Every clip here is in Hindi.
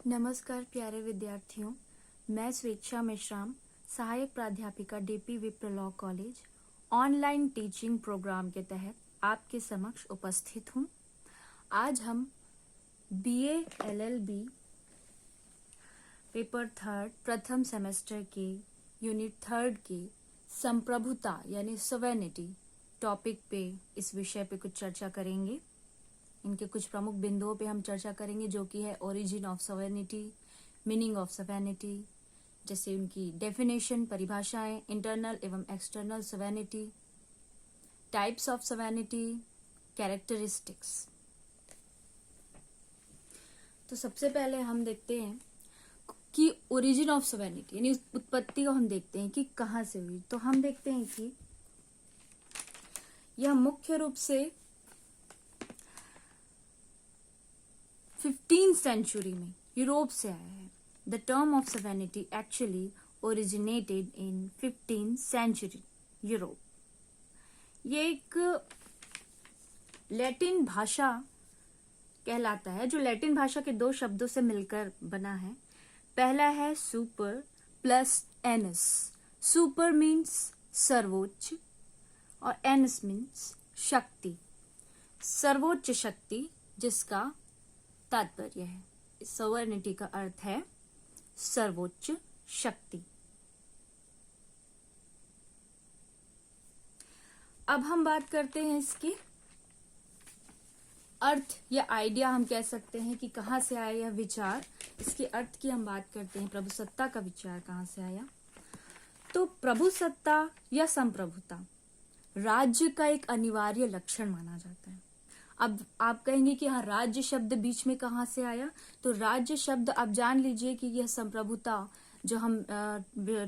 नमस्कार प्यारे विद्यार्थियों, मैं स्वेच्छा मेश्राम, सहायक प्राध्यापिका DP Vipra law college online teaching program के तहत आपके समक्ष उपस्थित हूँ। आज हम बीए एलएलबी पेपर थर्ड प्रथम सेमेस्टर के यूनिट थर्ड के संप्रभुता यानी सोवेनिटी टॉपिक पे इस विषय पे कुछ चर्चा करेंगे। इनके कुछ प्रमुख बिंदुओं पे हम चर्चा करेंगे, जो कि है origin of sovereignty, meaning of sovereignty, जैसे उनकी डेफिनेशन, परिभाषाएं, इंटरनल एवं external sovereignty, types of sovereignty, characteristics. तो सबसे पहले हम देखते हैं कि ओरिजिन ऑफ सोवेनिटी यानी उत्पत्ति को हम देखते हैं कि कहाँ से हुई। तो हम देखते हैं कि यह मुख्य रूप से 15th सेंचुरी में यूरोप से आया है। The term of sovereignty actually originated in 15th century Europe. ये एक लैटिन भाषा कहलाता है, जो लैटिन भाषा के दो शब्दों से मिलकर बना है। पहला है super plus anus. Super means सर्वोच्च और एनस मीन्स शक्ति, सर्वोच्च शक्ति, जिसका तात्पर्य है, सोवेनिटी का अर्थ है सर्वोच्च शक्ति। अब हम बात करते हैं इसके अर्थ या आइडिया, हम कह सकते हैं कि कहां से आया यह विचार। इसके अर्थ की हम बात करते हैं, प्रभुसत्ता का विचार कहां से आया। तो प्रभुसत्ता या संप्रभुता राज्य का एक अनिवार्य लक्षण माना जाता है। अब आप कहेंगे कि हाँ, राज्य शब्द बीच में कहाँ से आया। तो राज्य शब्द आप जान लीजिए कि यह संप्रभुता जो हम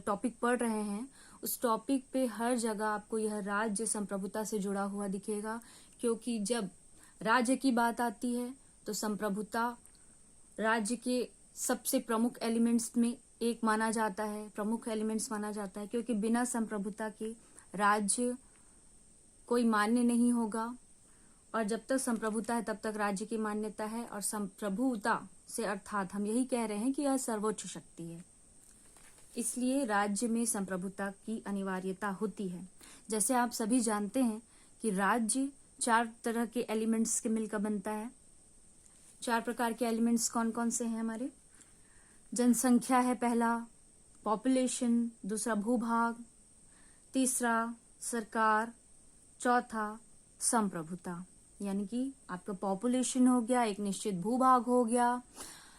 टॉपिक पढ़ रहे हैं, उस टॉपिक पे हर जगह आपको यह राज्य संप्रभुता से जुड़ा हुआ दिखेगा, क्योंकि जब राज्य की बात आती है तो संप्रभुता राज्य के सबसे प्रमुख एलिमेंट्स में एक माना जाता है, प्रमुख एलिमेंट्स माना जाता है, क्योंकि बिना संप्रभुता के राज्य कोई मान्य नहीं होगा। और जब तक संप्रभुता है तब तक राज्य की मान्यता है। और संप्रभुता से अर्थात हम यही कह रहे हैं कि यह सर्वोच्च शक्ति है, इसलिए राज्य में संप्रभुता की अनिवार्यता होती है। जैसे आप सभी जानते हैं कि राज्य 4 तरह के एलिमेंट्स के मिलकर बनता है। 4 प्रकार के एलिमेंट्स कौन कौन से हैं हमारे? जनसंख्या है पहला, पॉपुलेशन, दूसरा भूभाग, तीसरा सरकार, चौथा संप्रभुता। यानी कि आपका पॉपुलेशन हो गया, एक निश्चित भूभाग हो गया,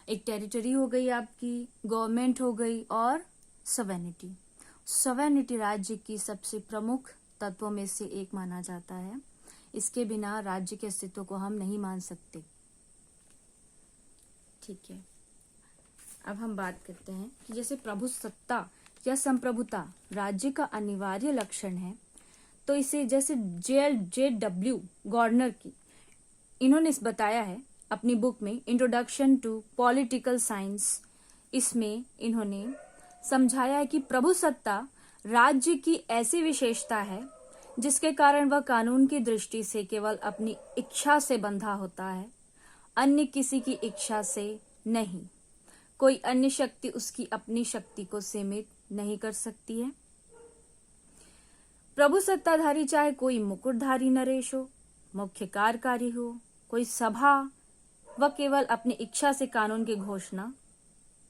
एक टेरिटरी हो गई, आपकी गवर्नमेंट हो गई, और सोवेनिटी। सोवेनिटी राज्य की सबसे प्रमुख तत्वों में से एक माना जाता है। इसके बिना राज्य के अस्तित्व को हम नहीं मान सकते। ठीक है, अब हम बात करते हैं कि जैसे प्रभुसत्ता या संप्रभुता राज्य का अनिवार्य लक्षण है, तो इसे जैसे JW गॉर्डनर की इन्होंने बताया है अपनी बुक में इंट्रोडक्शन टू पॉलिटिकल साइंस। इसमें इन्होंने समझाया है कि प्रभुसत्ता राज्य की ऐसी विशेषता है जिसके कारण वह कानून की दृष्टि से केवल अपनी इच्छा से बंधा होता है, अन्य किसी की इच्छा से नहीं। कोई अन्य शक्ति उसकी अपनी शक्ति को सीमित नहीं कर सकती है। प्रभुसत्ताधारी चाहे कोई मुकुटधारी नरेश हो, मुख्य कार्यकारी हो, कोई सभा, वह केवल अपनी इच्छा से कानून की घोषणा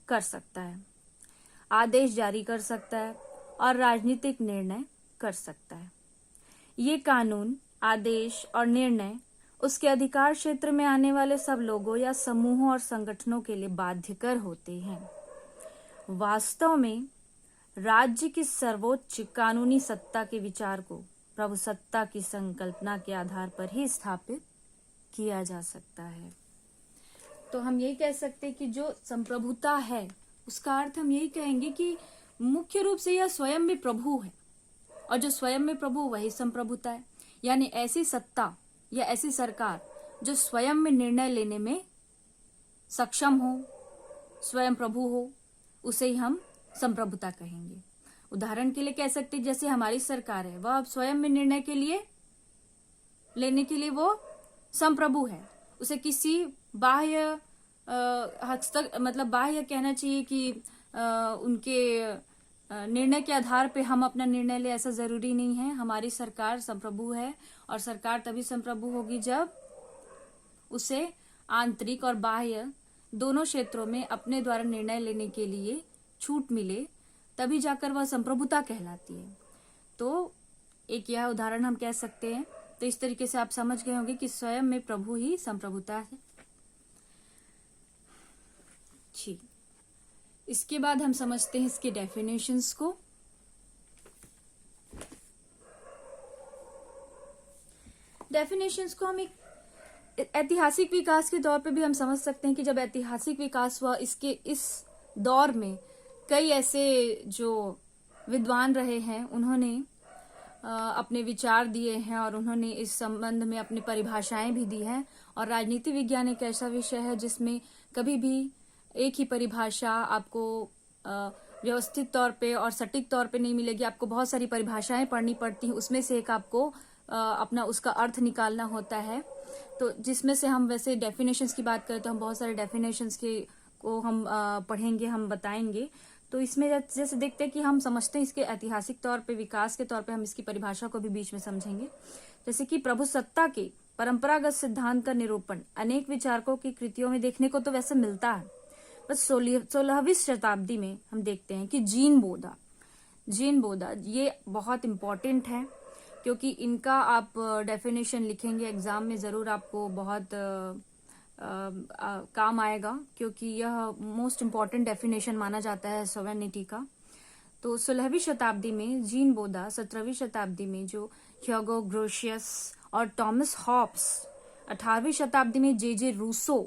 कर सकता है, आदेश जारी कर सकता है और राजनीतिक निर्णय कर सकता है। ये कानून, आदेश और निर्णय उसके अधिकार क्षेत्र में आने वाले सब लोगों या समूहों और संगठनों के लिए बाध्यकर होते हैं। वास्तव में राज्य की सर्वोच्च कानूनी सत्ता के विचार को प्रभुसत्ता की संकल्पना के आधार पर ही स्थापित किया जा सकता है। तो हम यही कह सकते हैं कि जो संप्रभुता है उसका अर्थ हम यही कहेंगे कि मुख्य रूप से यह स्वयं में प्रभु है, और जो स्वयं में प्रभु वही संप्रभुता है। यानी ऐसी सत्ता या ऐसी सरकार जो स्वयं में निर्णय लेने में सक्षम हो, स्वयं प्रभु हो, उसे ही हम संप्रभुता कहेंगे। उदाहरण के लिए कह सकते हैं जैसे हमारी सरकार है, वह अब स्वयं में निर्णय के लिए लेने के लिए वो संप्रभु है, उसे किसी बाह्य हस्तक मतलब बाह्य कहना चाहिए कि उनके निर्णय के आधार पे हम अपना निर्णय ले, ऐसा जरूरी नहीं है। हमारी सरकार संप्रभु है और सरकार तभी संप्रभु होगी जब उसे आंतरिक और बाह्य दोनों क्षेत्रों में अपने द्वारा निर्णय लेने के लिए छूट मिले, तभी जाकर वह संप्रभुता कहलाती है। तो एक यह उदाहरण हम कह सकते हैं। तो इस तरीके से आप समझ गए होंगे कि स्वयं में प्रभु ही संप्रभुता है। ठीक, इसके बाद हम समझते हैं इसके डेफिनेशंस को। डेफिनेशंस को हम एक ऐतिहासिक विकास के दौर पे भी हम समझ सकते हैं कि जब ऐतिहासिक विकास हुआ, इसके इस दौर में कई ऐसे जो विद्वान रहे हैं उन्होंने अपने विचार दिए हैं और उन्होंने इस संबंध में अपनी परिभाषाएं भी दी हैं। और राजनीति विज्ञान एक ऐसा विषय है जिसमें कभी भी एक ही परिभाषा आपको व्यवस्थित तौर पे और सटीक तौर पे नहीं मिलेगी। आपको बहुत सारी परिभाषाएं पढ़नी पड़ती हैं, उसमें से एक आपको अपना उसका अर्थ निकालना होता है। तो जिसमें से हम वैसे डेफिनेशंस की बात करें तो हम बहुत सारे डेफिनेशंस को हम पढ़ेंगे, हम बताएंगे। तो इसमें जैसे देखते हैं कि हम समझते हैं इसके ऐतिहासिक तौर पे, विकास के तौर पे हम इसकी परिभाषा को भी बीच में समझेंगे। जैसे कि प्रभु सत्ता के परंपरागत सिद्धांत का निरूपण अनेक विचारकों की कृतियों में देखने को तो वैसे मिलता है। बस 16वीं शताब्दी में हम देखते हैं कि जीन बोधा ये बहुत इम्पोर्टेंट है, क्योंकि इनका आप डेफिनेशन लिखेंगे एग्जाम में, जरूर आपको बहुत काम आएगा, क्योंकि यह मोस्ट इम्पॉर्टेंट डेफिनेशन माना जाता है सॉवरेनिटी का। तो 16वीं शताब्दी में जीन बोधा, 17वीं शताब्दी में जो ह्यूगो ग्रोशियस और थॉमस हॉब्स, 18वीं शताब्दी में जे रूसो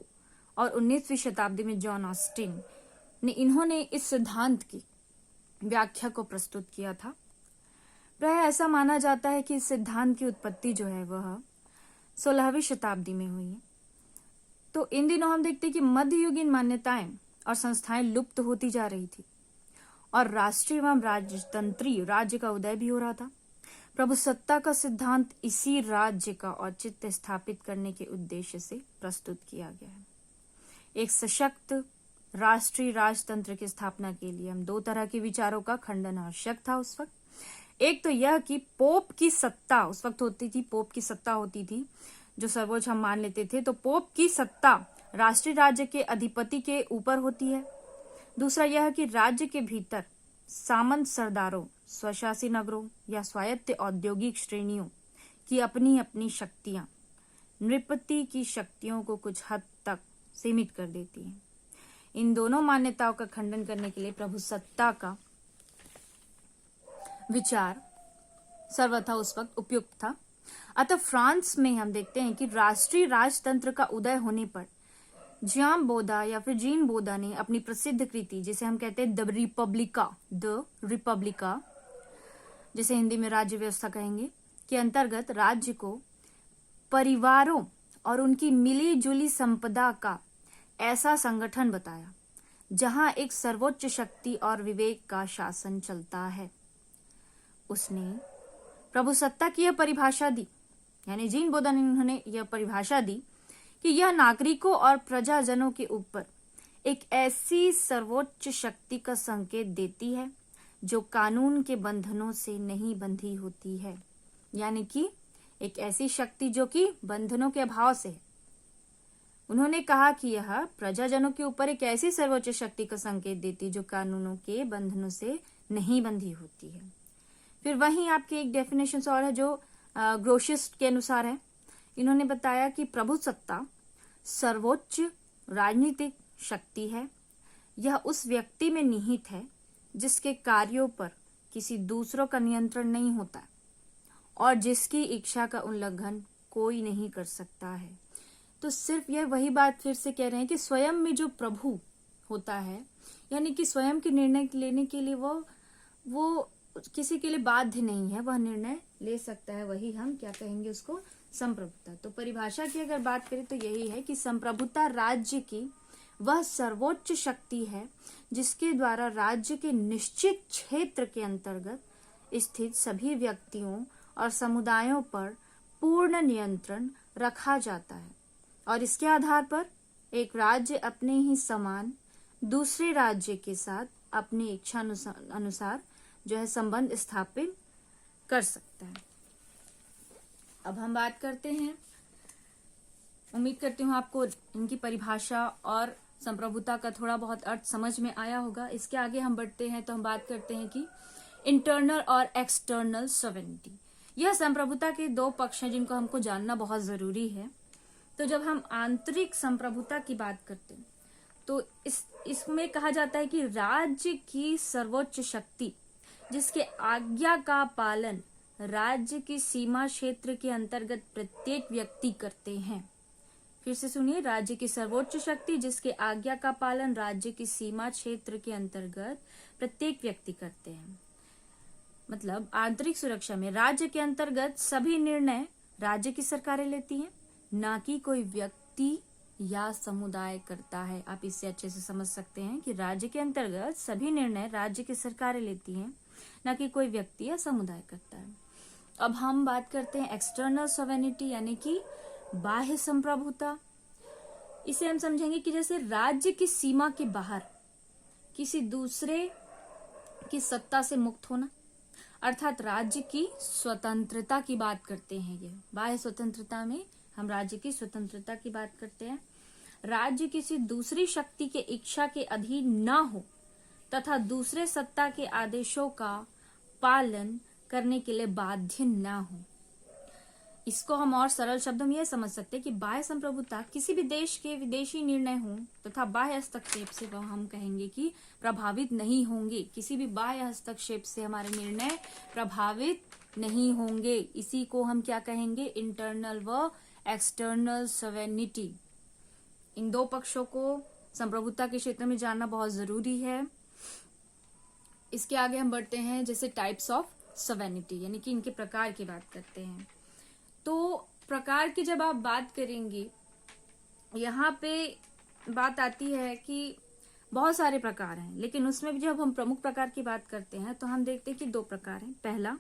और 19वीं शताब्दी में जॉन ऑस्टिन ने इन्होंने इस सिद्धांत की व्याख्या को प्रस्तुत किया था। प्राय ऐसा माना जाता है कि इस सिद्धांत की उत्पत्ति जो है वह 16वीं शताब्दी में हुई है। तो इन दिनों हम देखते हैं कि मध्ययुगीन मान्यताएं और संस्थाएं लुप्त होती जा रही थी और राष्ट्रीय एवं राजतंत्रीय राज्य का उदय भी हो रहा था। प्रभु सत्ता का सिद्धांत इसी राज्य का औचित्य स्थापित करने के उद्देश्य से प्रस्तुत किया गया है। एक सशक्त राष्ट्रीय राजतंत्र की स्थापना के लिए हम दो तरह के विचारों का खंडन आवश्यक था उस वक्त। एक तो यह कि पोप की सत्ता उस वक्त होती थी, पोप की सत्ता होती थी जो सर्वोच्च हम मान लेते थे। तो पोप की सत्ता राष्ट्रीय राज्य के अधिपति के ऊपर होती है। दूसरा यह कि राज्य के भीतर सामंत सरदारों, स्वशासी नगरों या स्वायत्त औद्योगिक श्रेणियों की अपनी अपनी शक्तियां नृपति की शक्तियों को कुछ हद तक सीमित कर देती हैं। इन दोनों मान्यताओं का खंडन करने के लिए प्रभु सत्ता का विचार सर्वथा उस वक्त उपयुक्त था। अतः फ्रांस में हम देखते हैं कि राष्ट्रीय राजतंत्र का उदय होने पर जियाम बोधा या फिर जीन बोधा ने अपनी प्रसिद्ध कृति, जिसे हम कहते हैं द रिपब्लिका, जिसे हिंदी में राज्य व्यवस्था कहेंगे, के अंतर्गत राज्य को परिवारों और उनकी मिली जुली संपदा का ऐसा संगठन बताया जहां एक सर्वोच्च शक्ति और विवेक का शासन चलता है। उसने प्रभु सत्ता की यह परिभाषा दी, यानी जीन बोधा ने उन्होंने यह परिभाषा दी कि यह नागरिकों और प्रजाजनों के ऊपर एक ऐसी सर्वोच्च शक्ति का संकेत देती है जो कानून के बंधनों से नहीं बंधी होती है, यानी कि एक ऐसी शक्ति जो कि बंधनों के अभाव से है। उन्होंने कहा कि यह प्रजाजनों के ऊपर एक ऐसी सर्वोच्च शक्ति का संकेत देती है जो कानूनों के बंधनों से नहीं बंधी होती है। फिर वहीं आपके एक डेफिनेशन और है जो ग्रोशियस के अनुसार है। इन्होंने बताया कि प्रभु सत्ता सर्वोच्च राजनीतिक शक्ति है। यह उस व्यक्ति में निहित है जिसके कार्यों पर किसी दूसरों का नियंत्रण नहीं होता और जिसकी इच्छा का उल्लंघन कोई नहीं कर सकता है। तो सिर्फ यह वही बात फिर से कह रहे हैं कि स्वयं में जो प्रभु होता है, यानी कि स्वयं के निर्णय लेने के लिए वो किसी के लिए बाध्य नहीं है, वह निर्णय ले सकता है। वही हम क्या कहेंगे उसको, संप्रभुता। तो परिभाषा की अगर बात करें तो यही है कि संप्रभुता राज्य की वह सर्वोच्च शक्ति है जिसके द्वारा राज्य के निश्चित क्षेत्र के अंतर्गत स्थित सभी व्यक्तियों और समुदायों पर पूर्ण नियंत्रण रखा जाता है और इसके आधार पर एक राज्य अपने ही समान दूसरे राज्य के साथ अपनी इच्छा अनुसार जो है संबंध स्थापित कर सकता है। अब हम बात करते हैं, उम्मीद करती हूँ आपको इनकी परिभाषा और संप्रभुता का थोड़ा बहुत अर्थ समझ में आया होगा। इसके आगे हम बढ़ते हैं तो हम बात करते हैं कि इंटरनल और एक्सटर्नल सॉवरेनिटी। यह संप्रभुता के दो पक्ष हैं जिनको हमको जानना बहुत जरूरी है। तो जब हम आंतरिक संप्रभुता की बात करते हैं तो इसमें कहा जाता है कि राज्य की सर्वोच्च शक्ति जिसके आज्ञा का पालन राज्य की सीमा क्षेत्र के अंतर्गत प्रत्येक व्यक्ति करते हैं। फिर से सुनिए, राज्य की सर्वोच्च शक्ति जिसके आज्ञा का पालन राज्य की सीमा क्षेत्र के अंतर्गत प्रत्येक व्यक्ति करते हैं। मतलब आंतरिक सुरक्षा में राज्य के अंतर्गत सभी निर्णय राज्य की सरकारें लेती हैं, ना कि कोई व्यक्ति या समुदाय करता है। आप इससे अच्छे से समझ सकते हैं कि राज्य के अंतर्गत सभी निर्णय राज्य की सरकारें लेती हैं, ना कि कोई व्यक्ति या समुदाय करता है। अब हम बात करते हैं एक्सटर्नल सॉवरेनिटी यानी कि बाह्य संप्रभुता। इसे हम समझेंगे कि जैसे राज्य की सीमा के बाहर किसी दूसरे की सत्ता से मुक्त होना, अर्थात राज्य की स्वतंत्रता की बात करते हैं। ये बाह्य स्वतंत्रता में हम राज्य की स्वतंत्रता की बात करते हैं। राज्य किसी दूसरी शक्ति के इच्छा के अधीन न हो तथा दूसरे सत्ता के आदेशों का पालन करने के लिए बाध्य न हो। इसको हम और सरल शब्दों में यह समझ सकते हैं कि बाह्य संप्रभुता किसी भी देश के विदेशी निर्णय हों तथा बाह्य हस्तक्षेप से वह हम कहेंगे कि प्रभावित नहीं होंगे। किसी भी बाह्य हस्तक्षेप से हमारे निर्णय प्रभावित नहीं होंगे। इसी को हम क्या कहेंगे, इंटरनल व एक्सटर्नल सॉवरेनिटी। इन दो पक्षों को संप्रभुता के क्षेत्र में जानना बहुत जरूरी है। इसके आगे हम बढ़ते हैं, जैसे टाइप्स ऑफ सॉवरेनिटी यानी कि इनके प्रकार की बात करते हैं। तो प्रकार की जब आप बात करेंगे, यहाँ पे बात आती है कि बहुत सारे प्रकार हैं, लेकिन उसमें भी जब हम प्रमुख प्रकार की बात करते हैं तो हम देखते हैं कि दो प्रकार हैं। पहला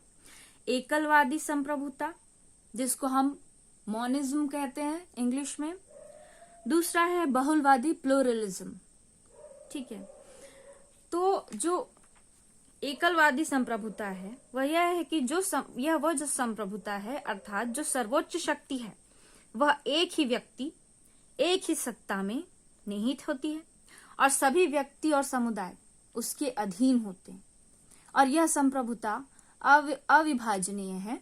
एकलवादी संप्रभुता जिसको हम मॉनिज्म कहते हैं इंग्लिश में। दूसरा है बहुलवादी प्लूरलिज्म। ठीक है, तो जो एकलवादी संप्रभुता है वह यह है कि जो संप्रभुता है अर्थात जो सर्वोच्च शक्ति है वह एक ही व्यक्ति एक ही सत्ता में निहित होती है और सभी व्यक्ति और समुदाय उसके अधीन होते हैं। और यह संप्रभुता अविभाजनीय है,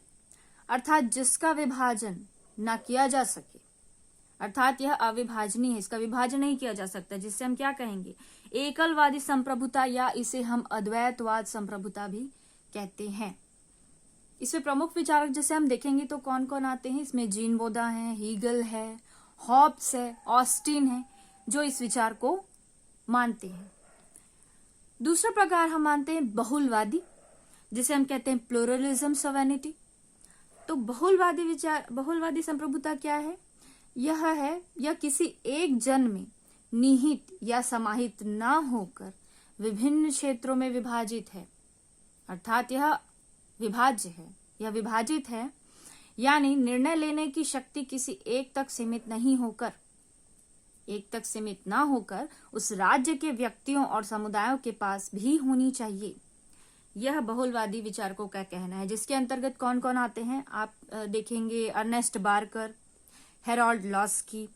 अर्थात जिसका विभाजन ना किया जा सके, अर्थात यह अविभाजनीय है, इसका विभाजन नहीं किया जा सकता, जिससे हम क्या कहेंगे, एकलवादी संप्रभुता, या इसे हम अद्वैतवाद संप्रभुता भी कहते हैं। इसमें प्रमुख विचारक जैसे हम देखेंगे तो कौन कौन आते हैं, इसमें जीन बोधा है, हीगल है, हॉब्स है, ऑस्टिन है, जो इस विचार को मानते हैं। दूसरा प्रकार हम मानते हैं बहुलवादी, जिसे हम कहते हैं प्लूरलिज्म सॉवरेनिटी। तो बहुलवादी संप्रभुता क्या है, यह किसी एक जन में निहित या समाहित न होकर विभिन्न क्षेत्रों में विभाजित है, अर्थात यह विभाज्य है, यह विभाजित है, यानी निर्णय लेने की शक्ति किसी एक तक सीमित न होकर उस राज्य के व्यक्तियों और समुदायों के पास भी होनी चाहिए। यह बहुलवादी विचारकों का कहना है, जिसके अंतर्गत कौन कौन आते हैं आप देखेंगे, अर्नेस्ट बार्कर, हेरोल्ड लॉस्की,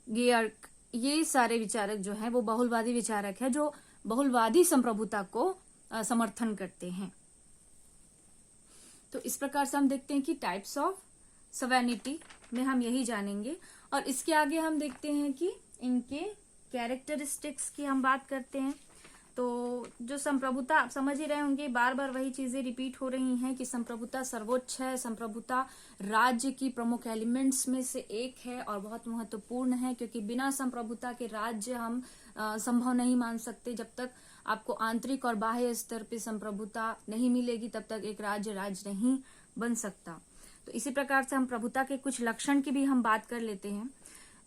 गेयर्क, ये सारे विचारक जो हैं वो बहुलवादी विचारक है जो बहुलवादी संप्रभुता को समर्थन करते हैं। तो इस प्रकार से हम देखते हैं कि टाइप्स ऑफ सॉवरेनिटी में हम यही जानेंगे। और इसके आगे हम देखते हैं कि इनके कैरेक्टरिस्टिक्स की हम बात करते हैं। तो जो संप्रभुता, आप समझ ही रहे होंगे, बार बार वही चीजें रिपीट हो रही हैं कि संप्रभुता सर्वोच्च है, संप्रभुता राज्य की प्रमुख एलिमेंट्स में से एक है और बहुत महत्वपूर्ण है, क्योंकि बिना संप्रभुता के राज्य हम संभव नहीं मान सकते। जब तक आपको आंतरिक और बाह्य स्तर पे संप्रभुता नहीं मिलेगी तब तक एक राज्य नहीं बन सकता। तो इसी प्रकार से हम प्रभुता के कुछ लक्षण की भी हम बात कर लेते हैं,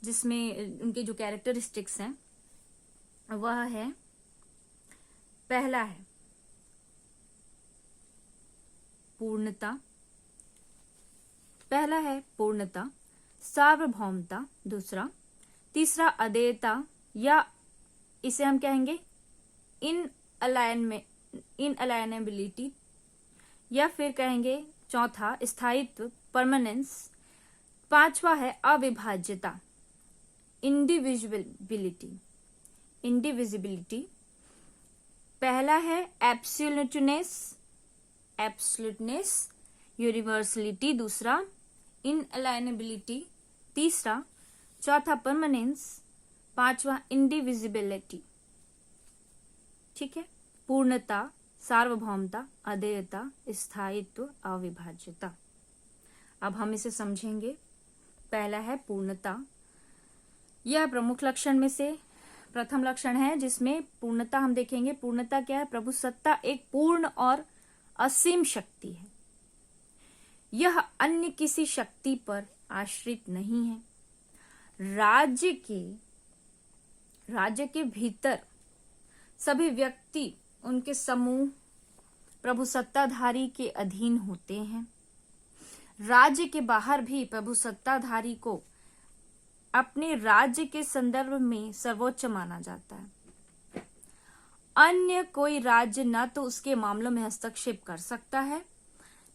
जिसमें उनके जो कैरेक्टरिस्टिक्स हैं वह है, पहला है पूर्णता, सार्वभौमता, दूसरा तीसरा अदेयता या इसे हम कहेंगे इनअलाइनेबिलिटी, या फिर कहेंगे चौथा स्थायित्व, परमानेंस। पांचवा है अविभाज्यता, इंडिविजिबिलिटी। पहला है एब्सोल्यूटनेस, यूनिवर्सलिटी। दूसरा इनअलाइनेबिलिटी, तीसरा। चौथा परमानेंस, पांचवा इंडिविजिबिलिटी। ठीक है, पूर्णता, सार्वभौमता, अदेयता, स्थायित्व, अविभाज्यता। अब हम इसे समझेंगे। पहला है पूर्णता। यह प्रमुख लक्षण में से प्रथम लक्षण है, जिसमें पूर्णता हम देखेंगे। पूर्णता क्या है? प्रभु सत्ता एक पूर्ण और असीम शक्ति है। यह अन्य किसी शक्ति पर आश्रित नहीं है। राज्य के भीतर सभी व्यक्ति, उनके समूह प्रभु सत्ताधारी के अधीन होते हैं। राज्य के बाहर भी प्रभु सत्ताधारी को अपने राज्य के संदर्भ में सर्वोच्च माना जाता है। अन्य कोई राज्य न तो उसके मामलों में हस्तक्षेप कर सकता है,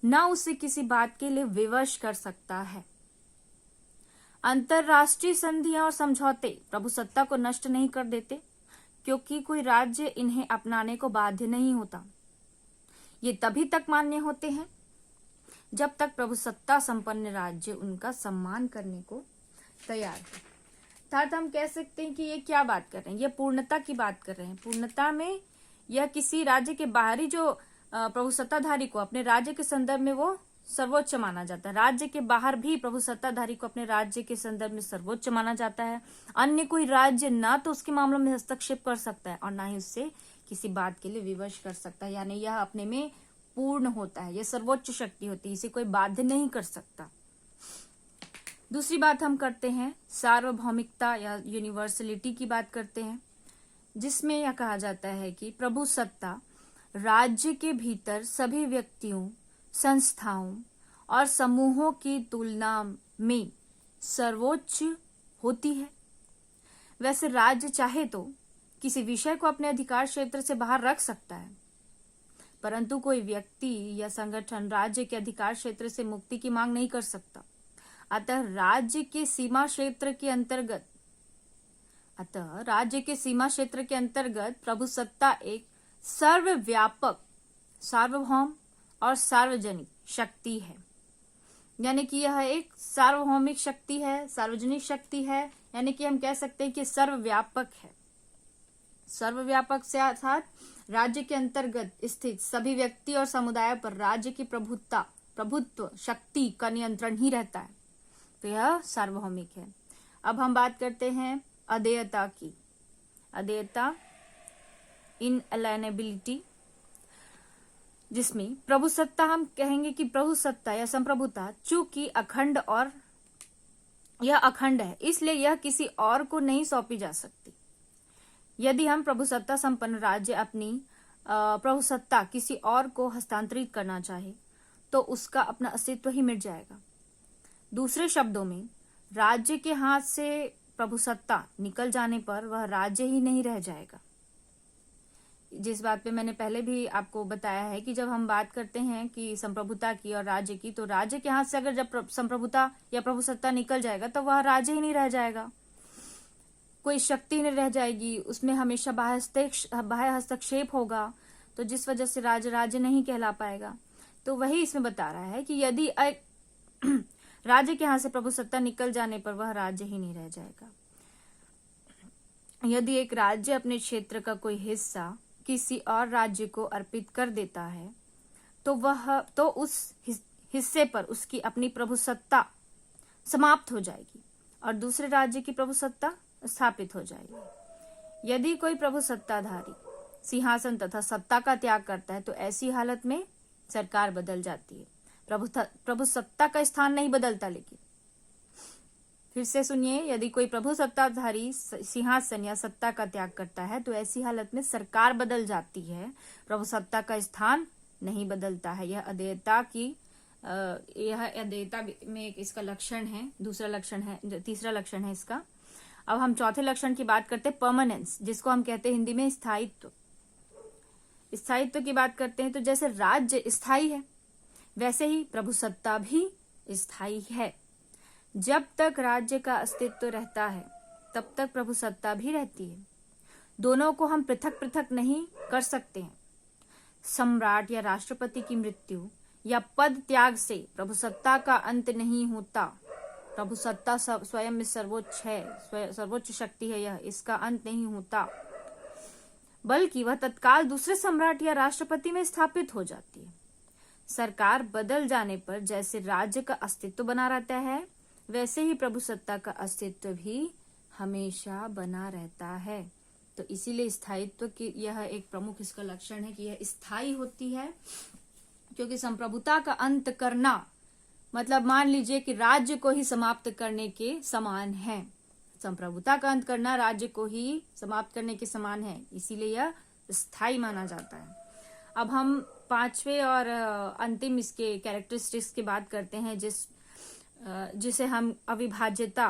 न उसे किसी बात के लिए विवश कर सकता है। अंतरराष्ट्रीय संधियां और समझौते प्रभु सत्ता को नष्ट नहीं कर देते, क्योंकि कोई राज्य इन्हें अपनाने को बाध्य नहीं होता। ये तभी तक मान्य होते हैं जब तक प्रभु सत्ता संपन्न राज्य उनका सम्मान करने को तैयार है। अर्थात हम कह सकते हैं कि ये क्या बात कर रहे हैं? ये पूर्णता की बात कर रहे हैं। पूर्णता में यह किसी राज्य के बाहरी जो प्रभु सत्ताधारी को अपने राज्य के संदर्भ में वो सर्वोच्च माना जाता है। राज्य के बाहर भी प्रभु सत्ताधारी को अपने राज्य के संदर्भ में सर्वोच्च माना जाता है। अन्य कोई राज्य ना तो उसके मामलों में हस्तक्षेप कर सकता है और ना ही उससे किसी बात के लिए विवश कर सकता है। यानी यह अपने में पूर्ण होता है, यह सर्वोच्च शक्ति होती है, इसे कोई बाध्य नहीं कर सकता। दूसरी बात हम करते हैं सार्वभौमिकता या यूनिवर्सलिटी की बात करते हैं, जिसमें यह कहा जाता है कि प्रभु सत्ता राज्य के भीतर सभी व्यक्तियों, संस्थाओं और समूहों की तुलना में सर्वोच्च होती है। वैसे राज्य चाहे तो किसी विषय को अपने अधिकार क्षेत्र से बाहर रख सकता है, परंतु कोई व्यक्ति या संगठन राज्य के अधिकार क्षेत्र से मुक्ति की मांग नहीं कर सकता। अतः राज्य के सीमा क्षेत्र के अंतर्गत प्रभु सत्ता एक सर्वव्यापक, सार्वभौम और सार्वजनिक शक्ति है। यानी कि यह एक सार्वभौमिक शक्ति है, सार्वजनिक शक्ति है, यानी कि हम कह सकते हैं कि सर्वव्यापक है। सर्वव्यापक से अर्थात राज्य के अंतर्गत स्थित सभी व्यक्ति और समुदाय पर राज्य की प्रभुत्व शक्ति का नियंत्रण ही रहता है, तो यह सार्वभौमिक है। अब हम बात करते हैं अदेयता की। अदेयता, इनअलाइनेबिलिटी, जिसमें प्रभु सत्ता हम कहेंगे कि प्रभु सत्ता या संप्रभुता चूंकि अखंड और यह अखंड है, इसलिए यह किसी और को नहीं सौंपी जा सकती। यदि हम प्रभु सत्ता संपन्न राज्य अपनी प्रभु सत्ता किसी और को हस्तांतरित करना चाहे तो उसका अपना अस्तित्व ही मिट जाएगा। दूसरे शब्दों में, राज्य के हाथ से प्रभु सत्ता निकल जाने पर वह राज्य ही नहीं रह जाएगा। जिस बात पे मैंने पहले भी आपको बताया है कि जब हम बात करते हैं कि संप्रभुता की और राज्य की, तो राज्य के हाथ से अगर जब संप्रभुता या प्रभु सत्ता निकल जाएगा तो वह राज्य ही नहीं रह जाएगा, कोई शक्ति नहीं रह जाएगी, उसमें हमेशा बाह्य हस्तक्षेप होगा, तो जिस वजह से राज्य नहीं कहला पाएगा। तो वही इसमें बता रहा है कि यदि राज्य के हाथ से प्रभु सत्ता निकल जाने पर वह राज्य ही नहीं रह जाएगा। यदि एक राज्य अपने क्षेत्र का कोई हिस्सा किसी और राज्य को अर्पित कर देता है तो उस हिस्से पर उसकी अपनी प्रभु सत्ता समाप्त हो जाएगी और दूसरे राज्य की प्रभु सत्ता स्थापित हो जाएगी। यदि कोई प्रभु सत्ताधारी सिंहासन तथा सत्ता का त्याग करता है तो ऐसी हालत में सरकार बदल जाती है। प्रभु सत्ता का स्थान नहीं बदलता। लेकिन फिर से सुनिए, यदि कोई प्रभु सत्ताधारी सिंहासन या सत्ता का त्याग करता है तो ऐसी हालत में सरकार बदल जाती है, प्रभु सत्ता का स्थान नहीं बदलता है। यह अदेयता में इसका लक्षण है। तीसरा लक्षण है इसका। अब हम चौथे लक्षण की बात करते हैं, परमानेंस, जिसको हम कहते हैं हिंदी में स्थायित्व। स्थायित्व की बात करते हैं तो जैसे राज्य स्थायी है, वैसे ही प्रभुसत्ता भी स्थायी है। जब तक राज्य का अस्तित्व रहता है तब तक प्रभुसत्ता भी रहती है। दोनों को हम पृथक पृथक नहीं कर सकते हैं। सम्राट या राष्ट्रपति की मृत्यु या पद त्याग से प्रभुसत्ता का अंत नहीं होता। प्रभुसत्ता स्वयं में सर्वोच्च है, सर्वोच्च शक्ति है यह, इसका अंत नहीं होता, बल्कि वह तत्काल दूसरे सम्राट या राष्ट्रपति में स्थापित हो जाती है। सरकार बदल जाने पर जैसे राज्य का अस्तित्व बना रहता है, वैसे ही प्रभुसत्ता का अस्तित्व भी हमेशा बना रहता है। तो इसीलिए स्थायित्व की यह एक प्रमुख इसका लक्षण है कि यह स्थायी होती है, क्योंकि संप्रभुता का अंत करना मतलब मान लीजिए कि राज्य को ही समाप्त करने के समान है। संप्रभुता का अंत करना राज्य को ही समाप्त करने के समान है, इसीलिए यह स्थायी माना जाता है। अब हम पांचवें और अंतिम इसके कैरेक्टरिस्टिक्स की बात करते हैं, जिसे हम अविभाज्यता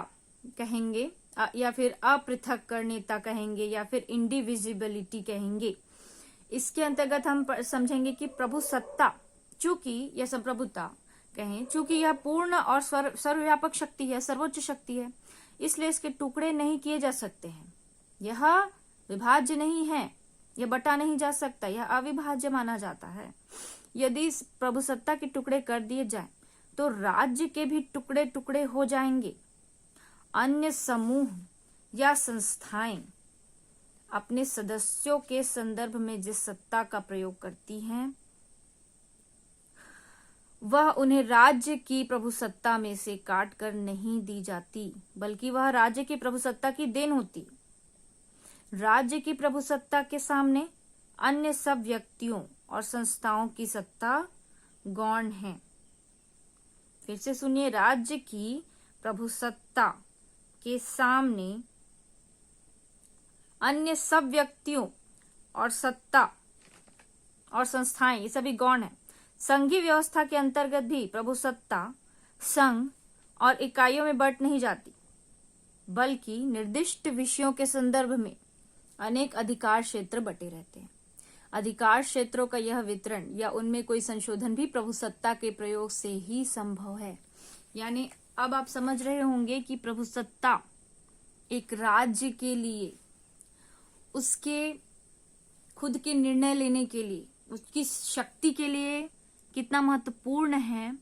कहेंगे या फिर अपृथक्करणीयता कहेंगे या फिर इंडिविजिबिलिटी कहेंगे। इसके अंतर्गत हम समझेंगे कि प्रभुसत्ता चूंकि यह संप्रभुता कहें, चूंकि यह पूर्ण और सर्वव्यापक शक्ति है, सर्वोच्च शक्ति है, इसलिए इसके टुकड़े नहीं किए जा सकते हैं। यह विभाज्य नहीं है, यह बटा नहीं जा सकता, यह अविभाज्य माना जाता है। यदि इस प्रभुसत्ता के टुकड़े कर दिए जाएं, तो राज्य के भी टुकड़े टुकड़े हो जाएंगे। अन्य समूह या संस्थाएं अपने सदस्यों के संदर्भ में जिस सत्ता का प्रयोग करती हैं, वह उन्हें राज्य की प्रभुसत्ता में से काट कर नहीं दी जाती, बल्कि वह राज्य की प्रभुसत्ता की देन होती। राज्य की प्रभुसत्ता के सामने अन्य सब व्यक्तियों और संस्थाओं की सत्ता गौण है। फिर से सुनिए, राज्य की प्रभुसत्ता के सामने अन्य सब व्यक्तियों और सत्ता और संस्थाएं, ये सभी गौण है। संघीय व्यवस्था के अंतर्गत भी प्रभुसत्ता संघ और इकाइयों में बंट नहीं जाती, बल्कि निर्दिष्ट विषयों के संदर्भ में अनेक अधिकार क्षेत्र बटे रहते हैं। अधिकार क्षेत्रों का यह वितरण या उनमें कोई संशोधन भी प्रभुसत्ता के प्रयोग से ही संभव है। यानी अब आप समझ रहे होंगे कि प्रभुसत्ता एक राज्य के लिए, उसके खुद के निर्णय लेने के लिए, उसकी शक्ति के लिए कितना महत्वपूर्ण है,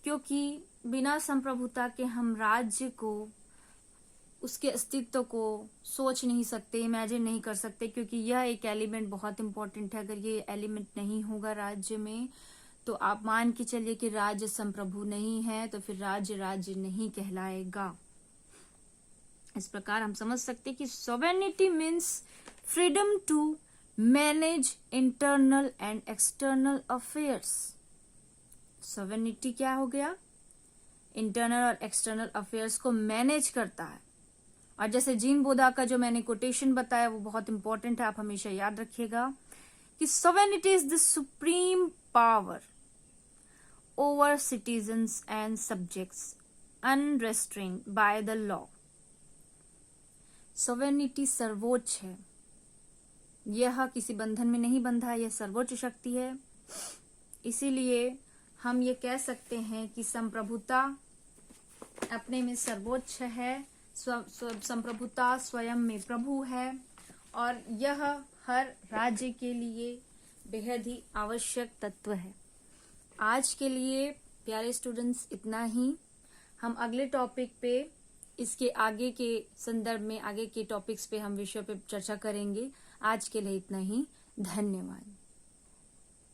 क्योंकि बिना संप्रभुता के हम राज्य को, उसके अस्तित्व को सोच नहीं सकते, इमेजिन नहीं कर सकते, क्योंकि यह एक एलिमेंट बहुत इंपॉर्टेंट है। अगर ये एलिमेंट नहीं होगा राज्य में, तो आप मान के चलिए कि राज्य संप्रभु नहीं है, तो फिर राज्य राज्य नहीं कहलाएगा। इस प्रकार हम समझ सकते हैं कि sovereignty means freedom to manage internal and external affairs. Sovereignty क्या हो गया? इंटरनल और एक्सटर्नल अफेयर्स को मैनेज करता है। और जैसे जीन बोधा का जो मैंने कोटेशन बताया वो बहुत इंपॉर्टेंट है, आप हमेशा याद रखिएगा कि sovereignty is the supreme power over citizens and subjects unrestrained by the law. Sovereignty सर्वोच्च है, यह किसी बंधन में नहीं बंधा है, यह सर्वोच्च शक्ति है। इसीलिए हम ये कह सकते हैं कि संप्रभुता अपने में सर्वोच्च है, संप्रभुता स्वयं में प्रभु है, और यह हर राज्य के लिए बेहद ही आवश्यक तत्व है। आज के लिए प्यारे स्टूडेंट्स इतना ही। हम अगले टॉपिक पे, इसके आगे के संदर्भ में, आगे के टॉपिक्स पे हम विषय पे चर्चा करेंगे। आज के लिए इतना ही। धन्यवाद।